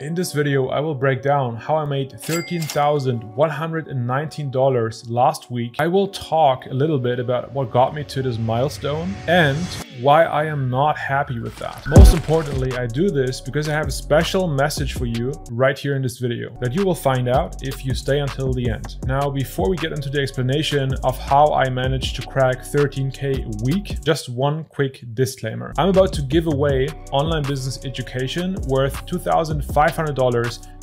In this video, I will break down how I made $13,119 last week. I will talk a little bit about what got me to this milestone and why I am not happy with that. Most importantly, I do this because I have a special message for you right here in this video that you will find out if you stay until the end. Now, before we get into the explanation of how I managed to crack 13K a week, just one quick disclaimer. I'm about to give away online business education worth $2,500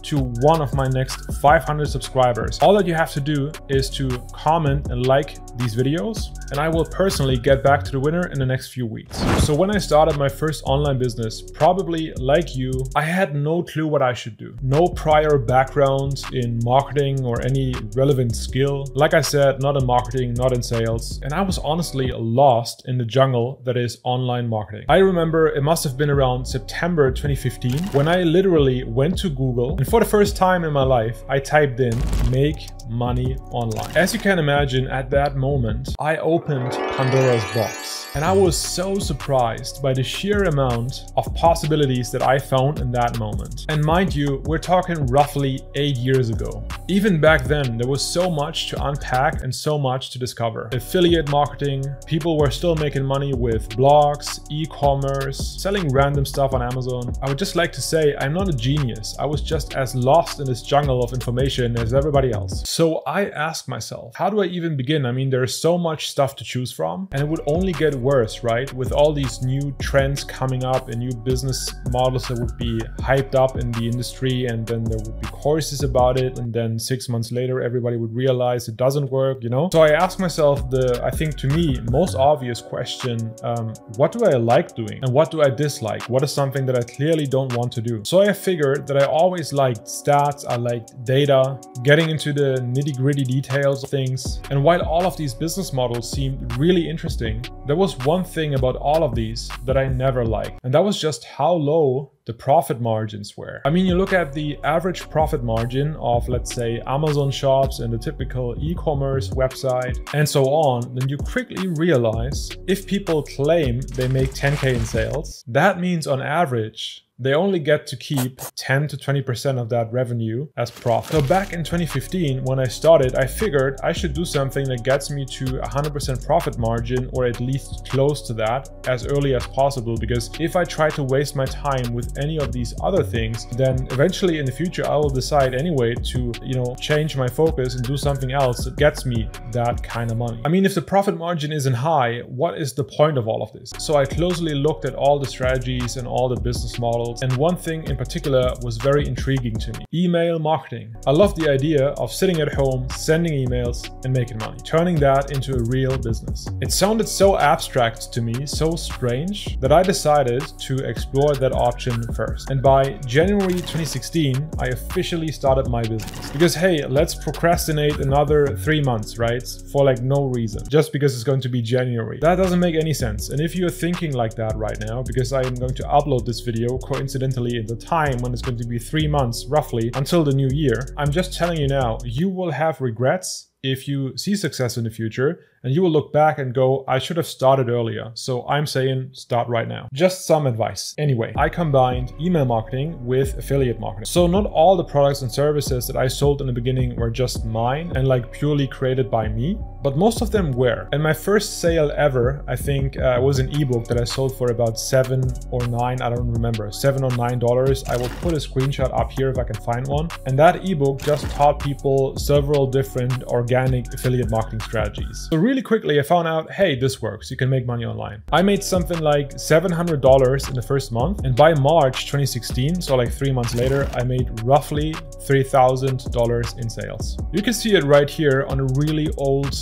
to one of my next 500 subscribers. All that you have to do is to comment and like these videos, and I will personally get back to the winner in the next few weeks. So when I started my first online business, probably like you, I had no clue what I should do. No prior background in marketing or any relevant skill. Like I said, not in marketing, not in sales. And I was honestly lost in the jungle that is online marketing. I remember it must have been around September 2015 when I literally went to Google, and for the first time in my life, I typed in "make money online." As you can imagine, at that moment, I opened Pandora's box. And I was so surprised by the sheer amount of possibilities that I found in that moment. And mind you, we're talking roughly 8 years ago. Even back then, there was so much to unpack and so much to discover. Affiliate marketing, people were still making money with blogs, e-commerce, selling random stuff on Amazon. I would just like to say I'm not a genius. I was just as lost in this jungle of information as everybody else. So I asked myself, how do I even begin? I mean, there's so much stuff to choose from, and it would only get worse, right? With all these new trends coming up and new business models that would be hyped up in the industry, and then there would be courses about it, and then 6 months later everybody would realize it doesn't work, you know? So I asked myself the, I think to me, most obvious question, what do I like doing and what do I dislike? What is something that I clearly don't want to do? So I figured that I always liked stats, I liked data, getting into the nitty-gritty details of things. And while all of these business models seemed really interesting, there was one thing about all of these that I never liked, and that was just how low the profit margins were. I mean, you look at the average profit margin of, let's say, Amazon shops and the typical e-commerce website and so on, then you quickly realize if people claim they make 10K in sales, that means on average, they only get to keep 10 to 20% of that revenue as profit. So back in 2015, when I started, I figured I should do something that gets me to 100% profit margin, or at least close to that, as early as possible. Because if I try to waste my time with any of these other things, then eventually in the future, I will decide anyway to, change my focus and do something else that gets me that kind of money. I mean, if the profit margin isn't high, what is the point of all of this? So I closely looked at all the strategies and all the business models. And one thing in particular was very intriguing to me: email marketing. I love the idea of sitting at home, sending emails and making money, turning that into a real business. It sounded so abstract to me, so strange, that I decided to explore that option first. And by January 2016, I officially started my business. Because hey, let's procrastinate another 3 months, right? For like no reason, just because it's going to be January. That doesn't make any sense. And if you're thinking like that right now, because I am going to upload this video coincidentally at the time when it's going to be 3 months roughly until the new year, I'm just telling you now, you will have regrets if you see success in the future, and you will look back and go, I should have started earlier. So I'm saying start right now. Just some advice. Anyway, I combined email marketing with affiliate marketing. So not all the products and services that I sold in the beginning were just mine and like purely created by me, but most of them were. And my first sale ever, I think, was an ebook that I sold for about $7 or $9, I don't remember, $7 or $9. I will put a screenshot up here if I can find one. And that ebook just taught people several different organic affiliate marketing strategies. So really quickly, I found out, hey, this works. You can make money online. I made something like $700 in the first month. And by March 2016, so like 3 months later, I made roughly $3,000 in sales. You can see it right here on a really old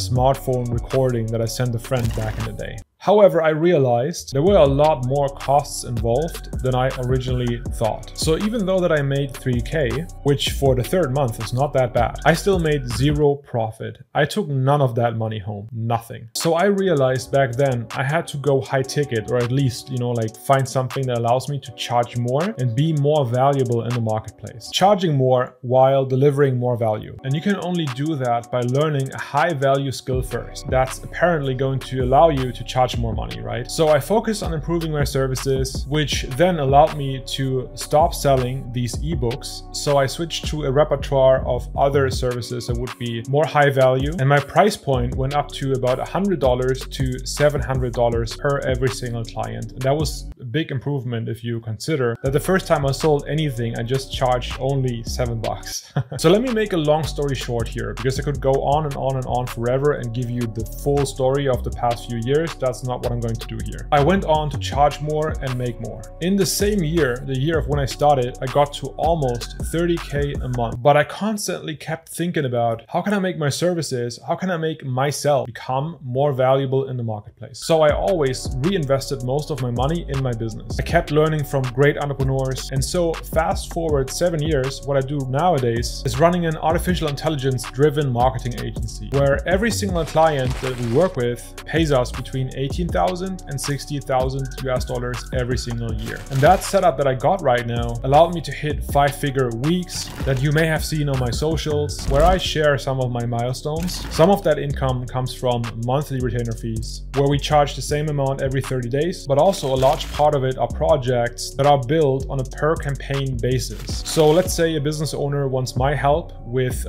smartphone recording that I sent a friend back in the day. However, I realized there were a lot more costs involved than I originally thought. So even though that I made 3K, which for the third month is not that bad, I still made zero profit. I took none of that money home, nothing. So I realized back then I had to go high ticket, or at least, like find something that allows me to charge more and be more valuable in the marketplace. Charging more while delivering more value. And you can only do that by learning a high value skill first. That's apparently going to allow you to charge much more money, right? So I focused on improving my services, which then allowed me to stop selling these ebooks. So I switched to a repertoire of other services that would be more high value, and my price point went up to about $100 to $700 per every single client. And that was a big improvement if you consider that the first time I sold anything, I just charged only $7. So let me make a long story short here, because I could go on and on and on forever and give you the full story of the past few years. That's not what I'm going to do here. I went on to charge more and make more. In the same year, the year of when I started, I got to almost 30K a month. But I constantly kept thinking about how can I make my services, how can I make myself become more valuable in the marketplace? So I always reinvested most of my money in my business. I kept learning from great entrepreneurs. And so fast forward 7 years, what I do nowadays is running an artificial intelligence driven marketing agency where every single client that we work with pays us between $18,000 and $60,000 every single year. And that setup that I got right now allowed me to hit 5-figure weeks that you may have seen on my socials, where I share some of my milestones. Some of that income comes from monthly retainer fees, where we charge the same amount every 30 days, but also a large part of it are projects that are built on a per campaign basis. So let's say a business owner wants my help with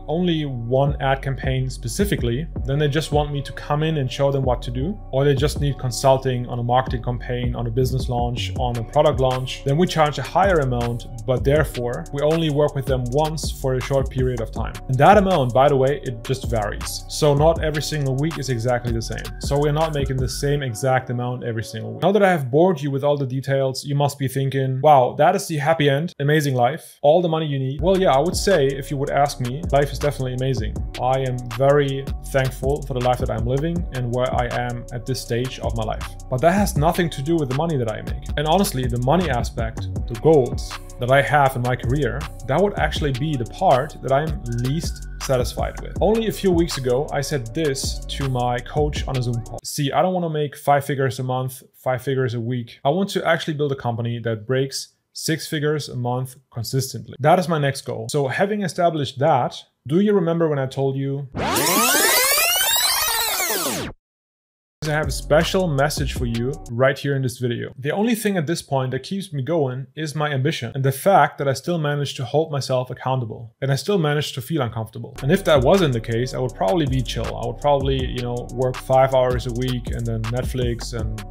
only one ad campaign specifically, then they just want me to come in and show them what to do, or they just need consulting on a marketing campaign, on a business launch, on a product launch, then we charge a higher amount, but therefore we only work with them once for a short period of time. And that amount, by the way, it just varies. So not every single week is exactly the same. So we're not making the same exact amount every single week. Now that I have bored you with all the details, you must be thinking, wow, that is the happy end, amazing life, all the money you need. Well, yeah, I would say, if you would ask me, life is definitely amazing. I am very thankful for the life that I'm living and where I am at this stage of my life. But that has nothing to do with the money that I make. And honestly, the money aspect, the goals that I have in my career, that would actually be the part that I'm least satisfied with. Only a few weeks ago, I said this to my coach on a Zoom call. See, I don't want to make 5 figures a month, 5 figures a week. I want to actually build a company that breaks 6 figures a month consistently. That is my next goal. So having established that, do you remember when I told you I have a special message for you right here in this video? The only thing at this point that keeps me going is my ambition and the fact that I still manage to hold myself accountable and I still manage to feel uncomfortable. And if that wasn't the case, I would probably be chill. I would probably, work 5 hours a week and then Netflix and,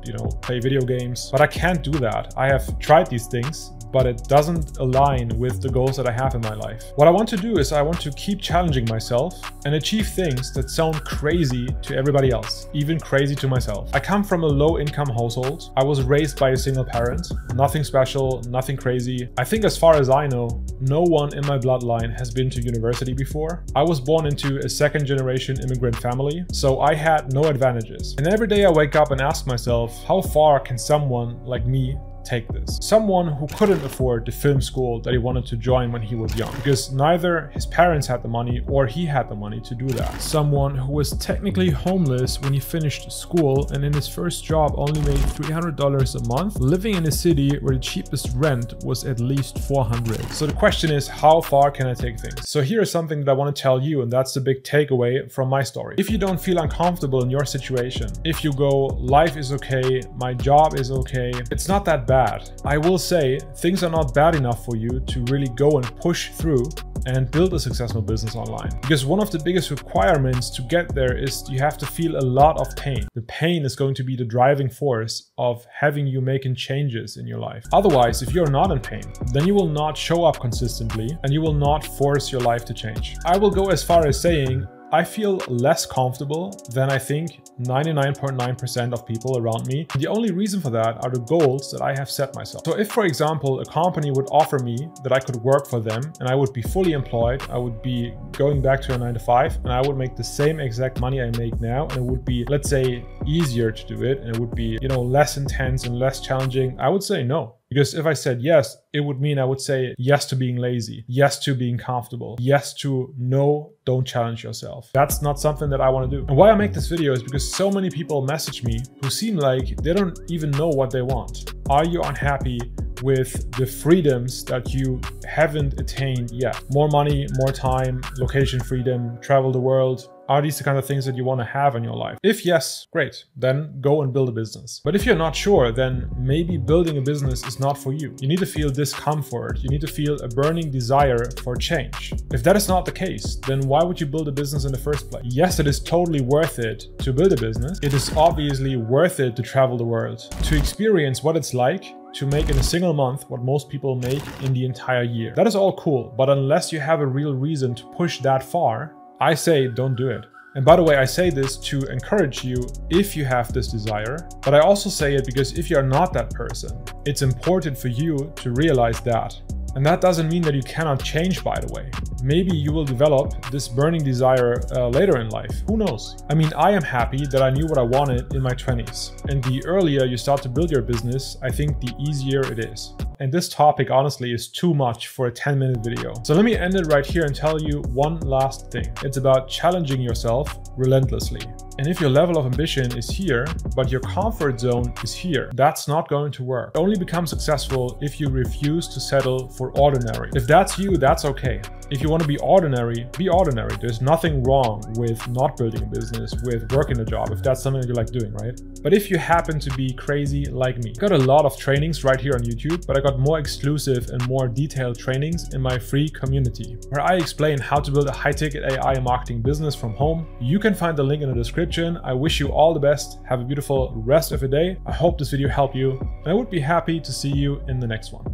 play video games. But I can't do that. I have tried these things, but it doesn't align with the goals that I have in my life. What I want to do is I want to keep challenging myself and achieve things that sound crazy to everybody else, even crazy to myself. I come from a low-income household. I was raised by a single parent. Nothing special, nothing crazy. I think as far as I know, no one in my bloodline has been to university before. I was born into a second-generation immigrant family, so I had no advantages. And every day I wake up and ask myself, how far can someone like me take this? Someone who couldn't afford the film school that he wanted to join when he was young, because neither his parents had the money or he had the money to do that. Someone who was technically homeless when he finished school and in his first job only made $300 a month, living in a city where the cheapest rent was at least $400. So the question is, how far can I take things? So here is something that I want to tell you, and that's the big takeaway from my story. If you don't feel uncomfortable in your situation, if you go, life is okay, my job is okay, it's not that bad. I will say things are not bad enough for you to really go and push through and build a successful business online. Because one of the biggest requirements to get there is you have to feel a lot of pain. The pain is going to be the driving force of having you making changes in your life. Otherwise, if you're not in pain, then you will not show up consistently and you will not force your life to change. I will go as far as saying, I feel less comfortable than I think 99.9% of people around me. The only reason for that are the goals that I have set myself. So if, for example, a company would offer me that I could work for them and I would be fully employed, I would be going back to a 9-to-5 and I would make the same exact money I make now, and it would be, let's say, easier to do it and it would be, less intense and less challenging, I would say no. Because if I said yes, it would mean I would say yes to being lazy, yes to being comfortable, yes to no, don't challenge yourself. That's not something that I want to do. And why I make this video is because so many people message me who seem like they don't even know what they want. Are you unhappy with the freedoms that you haven't attained yet? More money, more time, location freedom, travel the world. Are these the kind of things that you want to have in your life? If yes, great, then go and build a business. But if you're not sure, then maybe building a business is not for you. You need to feel discomfort. You need to feel a burning desire for change. If that is not the case, then why would you build a business in the first place? Yes, it is totally worth it to build a business. It is obviously worth it to travel the world, to experience what it's like to make in a single month what most people make in the entire year. That is all cool, but unless you have a real reason to push that far, I say don't do it. And by the way, I say this to encourage you if you have this desire, but I also say it because if you're not that person, it's important for you to realize that. And that doesn't mean that you cannot change, by the way. Maybe you will develop this burning desire later in life. Who knows? I mean, I am happy that I knew what I wanted in my 20s. And the earlier you start to build your business, I think the easier it is. And this topic honestly is too much for a 10-minute video. So let me end it right here and tell you one last thing. It's about challenging yourself relentlessly. And if your level of ambition is here, but your comfort zone is here, that's not going to work. Only become successful if you refuse to settle for ordinary. If that's you, that's okay. If you want to be ordinary, be ordinary. There's nothing wrong with not building a business, with working a job, if that's something that you like doing, right? But if you happen to be crazy like me, I got a lot of trainings right here on YouTube, but I got more exclusive and more detailed trainings in my free community, where I explain how to build a high-ticket AI marketing business from home. You can find the link in the description. I wish you all the best. Have a beautiful rest of your day. I hope this video helped you, and I would be happy to see you in the next one.